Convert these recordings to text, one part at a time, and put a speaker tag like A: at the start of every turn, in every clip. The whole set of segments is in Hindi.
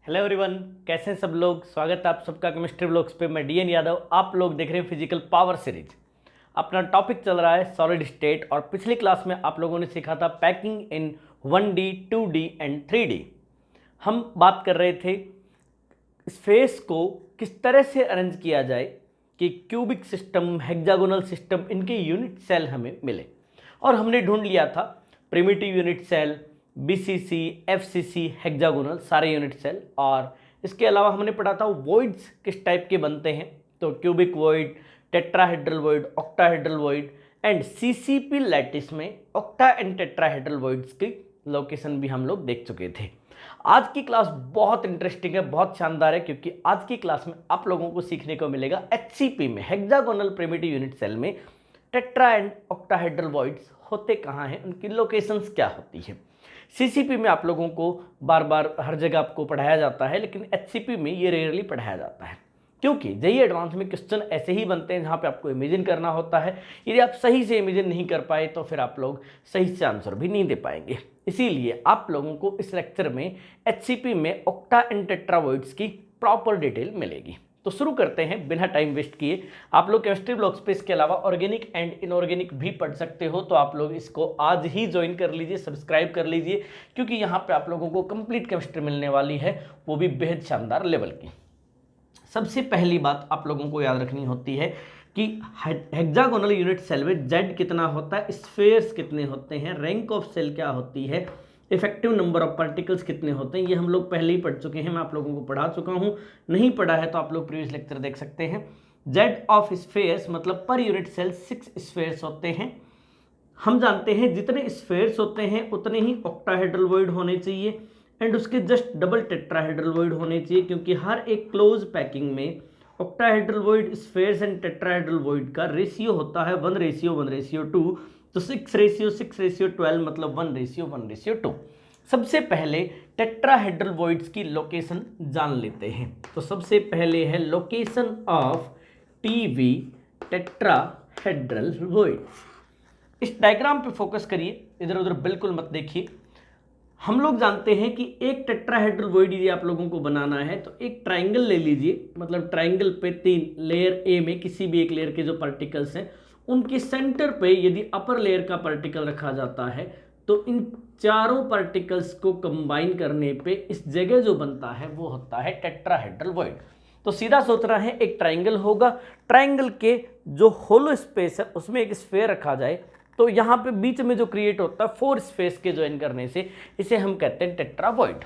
A: हेलो एवरीवन, कैसे हैं सब लोग। स्वागत है आप सबका केमिस्ट्री ब्लॉग्स पे। मैं डीएन यादव। आप लोग देख रहे हैं फिजिकल पावर सीरीज। अपना टॉपिक चल रहा है सॉलिड स्टेट और पिछली क्लास में आप लोगों ने सीखा था packing in 1D 2D and 3D। हम बात कर रहे थे स्पेस को किस तरह से अरेंज किया जाए कि क्यूबिक सिस्टम, हेक्सागोनल सिस्टम, इनके यूनिट सेल हमें मिले। और हमने ढूंढ लिया था primitive unit cell, BCC, FCC, hexagonal सारे यूनिट सेल। और इसके अलावा हमने पढ़ा था वॉइड्स किस टाइप के बनते हैं, तो cubic void, tetrahedral void, octahedral void and CCP lattice में ऑक्टा एंड टेट्राहेड्रल वॉइड्स की लोकेशन भी हम लोग देख चुके थे। आज की क्लास बहुत इंटरेस्टिंग है, बहुत शानदार है, क्योंकि आज की क्लास में आप लोगों को सीखने को मिलेगा एचसीपी में, हेक्सागोनल प्रिमिटिव यूनिट सेल में टेट्रा एंड ऑक्टाहेड्रल वॉइड्स होते कहाँ हैं, उनकी लोकेशंस क्या होती है। सीसीपी में आप लोगों को बार बार हर जगह आपको पढ़ाया जाता है, लेकिन एचसीपी में ये रेयरली पढ़ाया जाता है, क्योंकि जेईई एडवांस में क्वेश्चन ऐसे ही बनते हैं जहाँ पे आपको इमेजिन करना होता है। यदि आप सही से इमेजिन नहीं कर पाए तो फिर आप लोग सही से आंसर भी नहीं दे पाएंगे। इसीलिए आप लोगों को इस लेक्चर में एचसीपी में ऑक्टा एंड टेट्रावॉइड्स की प्रॉपर डिटेल मिलेगी। तो शुरू करते हैं बिना टाइम वेस्ट किए। आप लोग केमिस्ट्री ब्लॉग्स पे इसके अलावा ऑर्गेनिक एंड इनऑर्गेनिक भी पढ़ सकते हो, तो आप लोग इसको आज ही ज्वाइन कर लीजिए, सब्सक्राइब कर लीजिए, क्योंकि यहाँ पे आप लोगों को कंप्लीट केमिस्ट्री मिलने वाली है, वो भी बेहद शानदार लेवल की। सबसे पहली बात आप लोगों को याद रखनी होती है कि हेक्सागोनल यूनिट सेल में जेड कितना होता है, स्फेयर्स कितने होते हैं, रैंक ऑफ सेल क्या होती है, इफेक्टिव नंबर ऑफ पार्टिकल्स कितने होते हैं, ये हम लोग पहले ही पढ़ चुके हैं, मैं आप लोगों को पढ़ा चुका हूँ। नहीं पढ़ा है तो आप लोग प्रीवियस लेक्चर देख सकते हैं। जेड ऑफ स्फेयर्स मतलब पर यूनिट सेल 6 स्फेयर्स होते हैं। हम जानते हैं जितने स्फेयर्स होते हैं उतने ही ऑक्टाहेड्रल वॉइड होने चाहिए एंड उसके जस्ट डबल टेट्राहेड्रल वॉइड होने चाहिए, क्योंकि हर एक क्लोज पैकिंग में octahedral void, spheres and tetrahedral void का रेशियो होता है 1:1:2। तो 6:6:12 मतलब 1:1:2। सबसे पहले टेट्राहेड्रल वॉइड्स की लोकेशन जान लेते हैं। तो सबसे पहले है location of TV tetrahedral voids. इस डायग्राम पे फोकस करिए, इधर उधर बिल्कुल मत देखिए। हम लोग जानते हैं कि एक टेट्राहेड्रल वॉइड यदि आप लोगों को बनाना है तो एक ट्राइंगल ले लीजिए, मतलब ट्राइंगल पे 3 लेयर ए में किसी भी एक लेयर के जो पार्टिकल्स हैं उनके सेंटर पे यदि अपर लेयर का पार्टिकल रखा जाता है तो इन चारों पार्टिकल्स को कंबाइन करने पे इस जगह जो बनता है वो होता है टेट्राहेड्रल वॉइड। तो सीधा सोच रहा है एक ट्राइंगल होगा, ट्राइंगल के जो होलो स्पेस है उसमें एक स्फेयर रखा जाए, तो यहाँ पे बीच में जो क्रिएट होता है 4 स्पेस के ज्वाइन करने से इसे हम कहते हैं टेट्रावॉइड।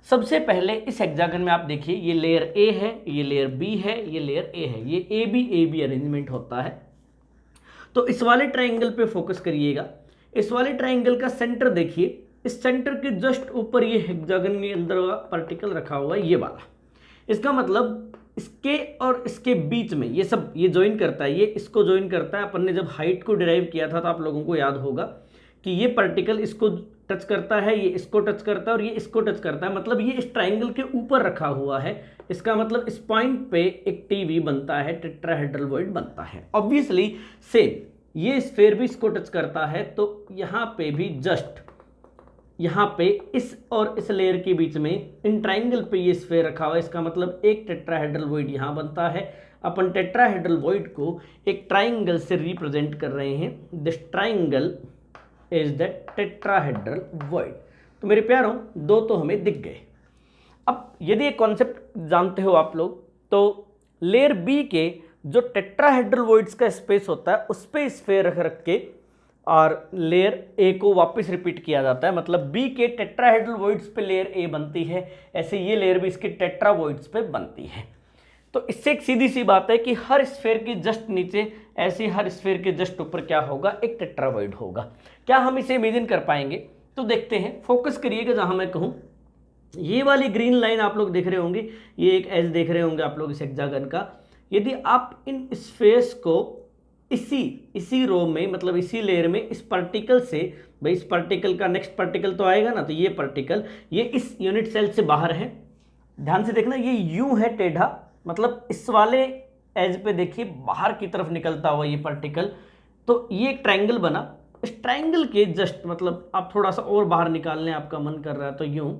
A: सबसे पहले इस हेक्सागन में आप देखिए, ये लेयर ए है, ये लेयर बी है, ये लेयर ए है, ये ए बी अरेंजमेंट होता है। तो इस वाले ट्राइंगल पे फोकस करिएगा। इस वाले ट्राइंगल का सेंटर देखिए, इस सेंटर के जस्ट ऊपर ये हेक्सागन के अंदर का पार्टिकल रखा हुआ है, ये वाला। इसका मतलब इसके और इसके बीच में ये सब ये ज्वाइन करता है, ये इसको ज्वाइन करता है। अपन ने जब हाइट को डिराइव किया था तो आप लोगों को याद होगा कि ये पार्टिकल इसको टच करता है, ये इसको टच करता है और ये इसको टच करता है, मतलब ये इस ट्राइंगल के ऊपर रखा हुआ है। इसका मतलब इस पॉइंट पे एक टीवी बनता है, टेट्राहेड्रल वॉइड बनता है। ऑब्वियसली सेम ये स्फेयर भी इसको टच करता है, तो यहाँ पे भी जस्ट यहाँ पे इस और इस लेयर के बीच में इन ट्राइंगल पे ये स्फेयर रखा हुआ है। इसका मतलब एक टेट्राहेड्रल वॉइड यहाँ बनता है। अपन टेट्राहेड्रल वॉइड को एक ट्राइंगल से रिप्रेजेंट कर रहे हैं। This triangle is the tetrahedral void. तो मेरे प्यारों, दो तो हमें दिख गए। अब यदि एक कॉन्सेप्ट जानते हो आप लोग, तो लेयर बी के जो टेट्राहेड्रल वॉइड्स का स्पेस होता है उस पर स्फेयर रख के और लेयर ए को वापस रिपीट किया जाता है, मतलब बी के टेट्राहेड्रल वॉइड्स पे लेयर ए बनती है, ऐसे ये लेयर भी इसके टेट्रावॉइड्स पे बनती है। तो इससे एक सीधी सी बात है कि हर स्फेयर के जस्ट नीचे, ऐसे हर स्फेयर के जस्ट ऊपर क्या होगा, एक टेट्रावॉइड होगा। क्या हम इसे इमेजिन कर पाएंगे? तो देखते हैं, फोकस करिएगा जहां मैं कहूं। ये वाली ग्रीन लाइन आप लोग देख रहे होंगे, ये एक एज देख रहे होंगे आप लोग इस हेक्सागन का। यदि आप इन स्फेयर्स को इसी रो में, मतलब इसी लेयर में इस पार्टिकल से, भाई इस पार्टिकल का नेक्स्ट पार्टिकल तो आएगा ना, तो ये पार्टिकल ये इस यूनिट सेल से बाहर है। ध्यान से देखना, ये यूं है टेढ़ा, मतलब इस वाले एज पे देखिए बाहर की तरफ निकलता हुआ ये पार्टिकल। तो ये एक ट्राइंगल बना, इस ट्राइंगल के जस्ट, मतलब आप थोड़ा सा और बाहर निकालने आपका मन कर रहा है तो यूं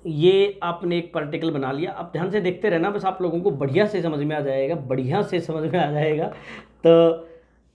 A: ये आपने एक पार्टिकल बना लिया। आप ध्यान से देखते रहना, बस आप लोगों को बढ़िया से समझ में आ जाएगा, बढ़िया से समझ में आ जाएगा। तो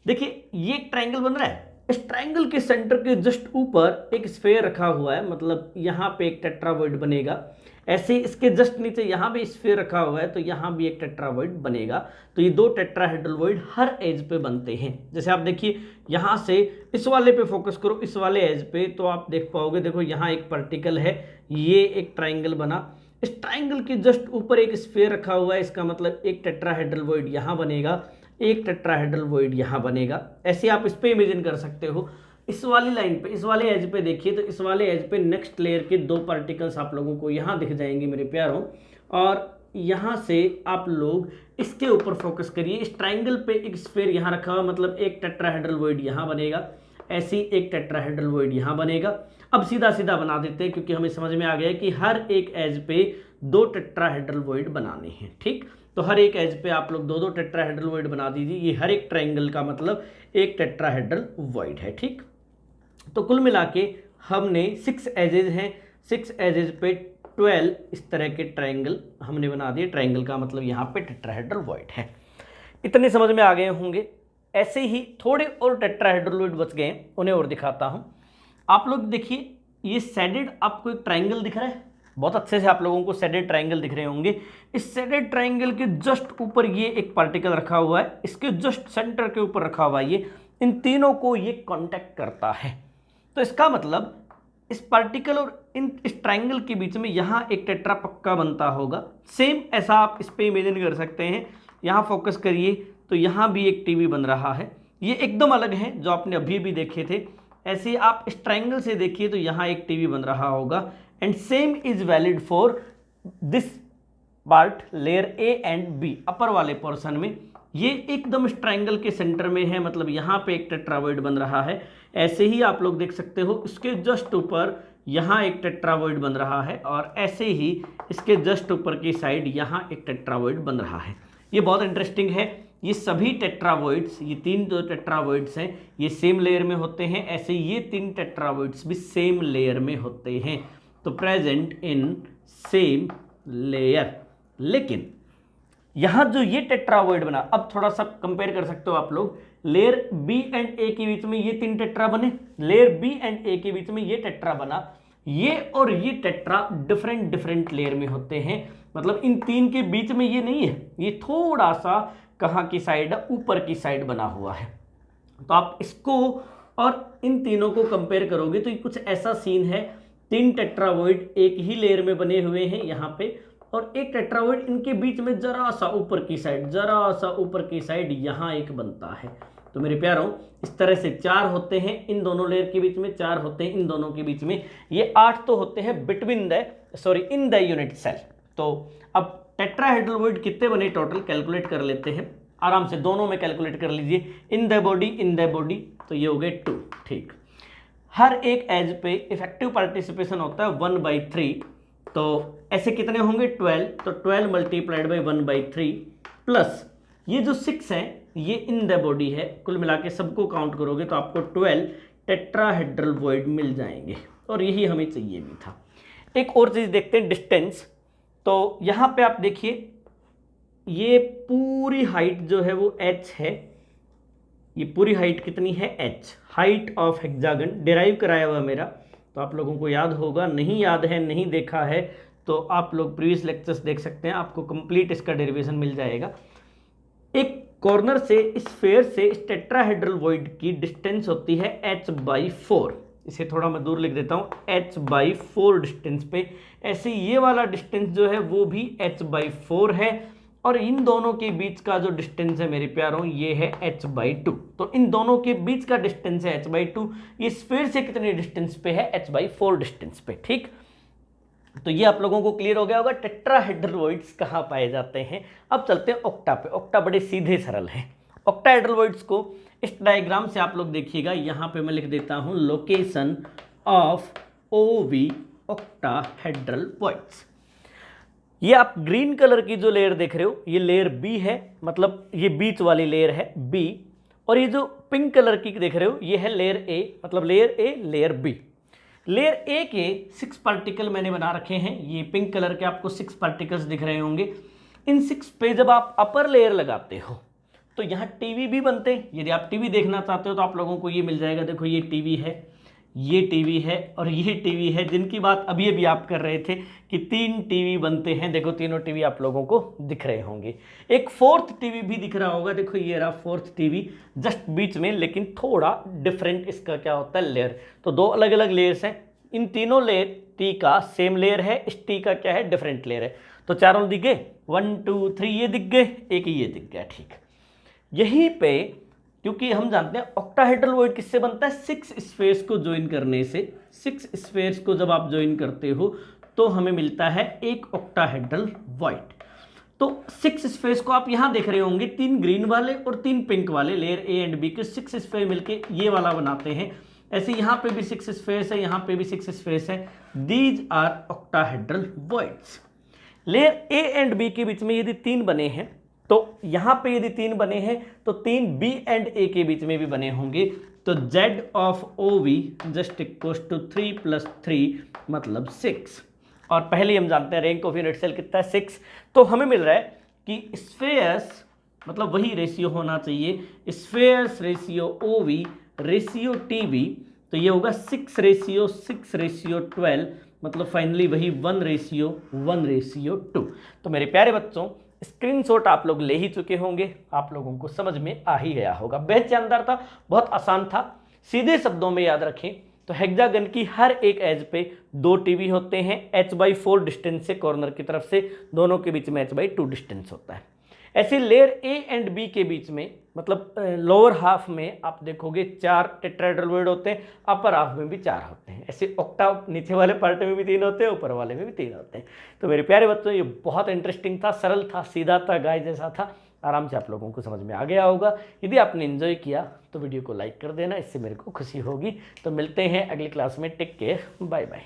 A: देखिए ये एक ट्रायंगल बन रहा है, इस ट्रायंगल के सेंटर के जस्ट ऊपर एक स्फेयर रखा हुआ है, मतलब यहाँ पे एक टेट्रावॉइड बनेगा। ऐसे ही इसके जस्ट नीचे यहाँ भी स्फेयर रखा हुआ है, तो यहाँ भी एक टेट्रावॉइड बनेगा। तो ये दो टेट्राहेड्रल वॉइड हर एज पे बनते हैं। जैसे आप देखिए यहाँ से इस वाले पे फोकस करो, इस वाले एज पे, तो आप देख पाओगे, देखो यहाँ एक पार्टिकल है, ये एक ट्राइंगल बना, इस ट्राइंगल के जस्ट ऊपर एक स्फेयर रखा हुआ है, इसका मतलब एक टेट्राहेड्रल वॉइड यहाँ बनेगा, एक टेट्राहेड्रल वॉइड यहाँ बनेगा। ऐसे आप इस पे इमेजिन कर सकते हो। इस वाली लाइन पे, इस वाले एज पे देखिए, तो इस वाले एज पे नेक्स्ट लेयर के दो पार्टिकल्स आप लोगों को यहाँ दिख जाएंगे मेरे प्यारों, और यहाँ से आप लोग इसके ऊपर फोकस करिए। इस ट्राइंगल पे एक स्फेयर यहाँ रखा हुआ, मतलब एक टेट्राहेड्रल वॉइड यहाँ बनेगा, ऐसी एक टेट्राहेड्रल वॉइड यहाँ बनेगा। अब सीधा सीधा बना देते हैं, क्योंकि हमें समझ में आ गया है कि हर एक एज पे दो टेट्राहेड्रल वॉइड बनाने हैं। ठीक, तो हर एक एज पे आप लोग दो दो टेट्राहेड्रल वॉइड बना दीजिए। ये हर एक ट्राइंगल का मतलब एक टेट्राहेड्रल वॉइड है। ठीक, तो कुल मिला के हमने 6 एजेज हैं, 6 एजेज पे 12 इस तरह के ट्रायंगल हमने बना दिए। ट्रायंगल का मतलब यहाँ पे टेट्राहेड्रल वॉइड है। इतने समझ में आ गए होंगे। ऐसे ही थोड़े और टेट्राहेड्रल वॉइड बच गए, उन्हें और दिखाता हूँ। आप लोग देखिए, ये शेडेड आपको एक ट्रायंगल दिख रहा है, बहुत अच्छे से आप लोगों को शेडेड ट्रायंगल दिख रहे होंगे। इस शेडेड ट्रायंगल के जस्ट ऊपर ये एक पार्टिकल रखा हुआ है, इसके जस्ट सेंटर के ऊपर रखा हुआ है ये, इन तीनों को ये कांटेक्ट करता है। तो इसका मतलब इस पार्टिकल और इस ट्रायंगल के बीच में यहाँ एक टेट्रा पक्का बनता होगा। सेम ऐसा आप इस पे इमेजिन कर सकते हैं। यहाँ फोकस करिए तो यहाँ भी एक टीवी बन रहा है, ये एकदम अलग है जो आपने अभी भी देखे थे। ऐसे आप इस ट्रायंगल से देखिए तो यहाँ एक टीवी बन रहा होगा, and same is valid for this part layer A and B, upper वाले पोर्शन में। ये एकदम इस ट्रायंगल के सेंटर में है, मतलब यहाँ पे एक टेट्रावॉइड बन रहा है। ऐसे ही आप लोग देख सकते हो, इसके जस्ट ऊपर यहाँ एक टेट्रावॉइड बन रहा है, और ऐसे ही इसके जस्ट ऊपर की साइड यहाँ एक टेट्रावॉइड बन रहा है। ये बहुत इंटरेस्टिंग है। ये सभी टेट्रावॉइड्स, ये तीन जो टेट्रावॉइड्स हैं, ये सेम लेयर में होते हैं। ऐसे ये तीन टेट्रावॉइड्स भी सेम लेयर में होते हैं, तो प्रेजेंट इन सेम लेयर। लेकिन यहाँ जो ये टेट्रावॉइड बना, अब थोड़ा सा कंपेयर कर सकते हो आप लोग, लेयर बी एंड ए के बीच में ये तीन टेट्रा बने, लेयर बी एंड ए के बीच में ये टेट्रा बना, ये और ये टेट्रा डिफरेंट डिफरेंट लेयर में होते हैं। मतलब इन तीन के बीच में ये नहीं है, ये थोड़ा सा कहाँ की साइड है, ऊपर की साइड बना हुआ है। तो आप इसको और इन तीनों को कंपेयर करोगे तो ये कुछ ऐसा सीन है, तीन टेट्रावॉइड एक ही लेयर में बने हुए हैं यहाँ पे, और एक टेट्रावॉइड इनके बीच में जरा सा ऊपर की साइड, जरा सा ऊपर की साइड यहाँ एक बनता है। तो मेरे प्यारों, इस तरह से 4 होते हैं इन दोनों लेयर के बीच में, 4 होते हैं इन दोनों के बीच में, ये 8 तो होते हैं between the in the unit cell. तो अब टेट्राहेड्रल वॉइड कितने बने टोटल कैलकुलेट कर लेते हैं आराम से, दोनों में कैलकुलेट कर लीजिए। इन द बॉडी तो ये हो गए 2। ठीक, हर एक एज पे इफेक्टिव पार्टिसिपेशन होता है 1/3, तो ऐसे कितने होंगे 12, तो 12 मल्टीप्लाइड बाई 1/3 प्लस ये जो 6 हैं ये इन द बॉडी है। कुल मिला के सबको काउंट करोगे तो आपको 12 टेट्राहेड्रल वॉइड मिल जाएंगे, और यही हमें चाहिए भी था। एक और चीज़ देखते हैं, डिस्टेंस। तो यहाँ पे आप देखिए, ये पूरी हाइट जो है वो h है, ये पूरी हाइट कितनी है h, height of hexagon derive कराया हुआ मेरा, तो आप लोगों को याद होगा। नहीं याद है, नहीं देखा है, तो आप लोग प्रीवियस लेक्चर्स देख सकते हैं, आपको कंप्लीट इसका डेरिवेशन मिल जाएगा। एक कॉर्नर से इस स्फीयर से इस टेट्राहेड्रल वॉइड की डिस्टेंस होती है h/4, इसे थोड़ा मैं दूर लिख देता हूँ, h/4 डिस्टेंस पे। ऐसे ये वाला डिस्टेंस जो है वो भी h/4 है, और इन दोनों के बीच का जो डिस्टेंस है मेरे प्यारों ये है h/2। तो इन दोनों के बीच का डिस्टेंस है h/2, ये स्फीयर से कितने डिस्टेंस पे है, h/4 डिस्टेंस पे। ठीक, तो ये आप लोगों को क्लियर हो गया होगा टेट्राहेड्रल वॉइड्स कहाँ पाए जाते हैं। अब चलते हैं ऑक्टा पे। ऑक्टा बड़े सीधे सरल है। ऑक्टाहेड्रल वॉइड्स को इस डायग्राम से आप लोग देखिएगा, यहाँ पे मैं लिख देता हूँ location of OV octahedral voids. ये आप ग्रीन कलर की जो लेयर देख रहे हो ये लेयर बी है, मतलब ये बीच वाली लेयर है बी, और ये जो पिंक कलर की देख रहे हो ये है लेयर ए, मतलब layer A layer B. Layer A के 6 पार्टिकल मैंने बना रखे हैं, ये पिंक कलर के आपको 6 पार्टिकल्स दिख रहे होंगे। इन 6 पे जब आप अपर लेयर लगाते हो तो यहाँ टीवी भी बनते हैं। यदि आप टीवी देखना चाहते हो तो आप लोगों को ये मिल जाएगा। देखो ये टीवी है, ये टीवी है और ये टीवी है, जिनकी बात अभी अभी आप कर रहे थे कि 3 टीवी बनते हैं। देखो तीनों टीवी आप लोगों को दिख रहे होंगे। एक 4th टीवी भी दिख रहा होगा, देखो ये रहा 4th टीवी जस्ट बीच में, लेकिन थोड़ा डिफरेंट इसका क्या होता है लेयर। तो 2 अलग अलग लेयर्स हैं। इन तीनों लेयर टी का सेम लेयर है, इस टी का क्या है डिफरेंट लेयर है। तो चारों दिख गए, 1 2 3 ये दिख गए, एक ये दिख गया। ठीक, यहीं पे क्योंकि हम जानते हैं ऑक्टाहेड्रल वॉइड किससे बनता है, 6 स्फेयर्स को ज्वाइन करने से। 6 स्फेयर्स को जब आप ज्वाइन करते हो तो हमें मिलता है एक ऑक्टाहेड्रल वॉइड। तो 6 स्फेयर्स को आप यहां देख रहे होंगे, 3 ग्रीन वाले और 3 पिंक वाले, लेयर ए एंड बी के 6 स्फेयर मिलके ये वाला बनाते हैं। ऐसे यहां पे भी 6 स्फेयर्स है, यहां पे भी 6 स्फेयर्स है। These are octahedral voids. Layer A and B के बीच में यदि 3 बने हैं तो यहां पे यदि 3 बने हैं तो 3 बी एंड ए के बीच में भी बने होंगे। तो z of O V just equals to 3 + 3 मतलब 6। और पहले हम जानते हैं रैंक ऑफ यूनिट सेल कितना है 6। तो हमें मिल रहा है कि स्फेयर्स मतलब वही रेशियो होना चाहिए, spheres ratio O V ratio T B. तो ये होगा 6:6:12 मतलब फाइनली वही 1:1:2। तो मेरे प्यारे बच्चों स्क्रीनशॉट आप लोग ले ही चुके होंगे, आप लोगों को समझ में आ ही गया होगा। बेहद शानदार था, बहुत आसान था। सीधे शब्दों में याद रखें तो हेक्सागन की हर एक एज पे 2 टीवी होते हैं। h/4 डिस्टेंस से कॉर्नर की तरफ से, दोनों के बीच में h/2 डिस्टेंस होता है। ऐसे लेयर ए एंड बी के बीच में मतलब लोअर हाफ में आप देखोगे 4 टेट्राहेड्रल वॉइड होते हैं, अपर हाफ में भी 4 होते हैं। ऐसे ऑक्टाव नीचे वाले पार्ट में भी 3 होते हैं, ऊपर वाले में भी 3 होते हैं। तो मेरे प्यारे बच्चों ये बहुत इंटरेस्टिंग था, सरल था, सीधा था, गाय जैसा था। आराम से आप लोगों को समझ में आ गया होगा। यदि आपने एंजॉय किया तो वीडियो को लाइक कर देना, इससे मेरे को खुशी होगी। तो मिलते हैं अगली क्लास में, टेक केयर, बाय बाय।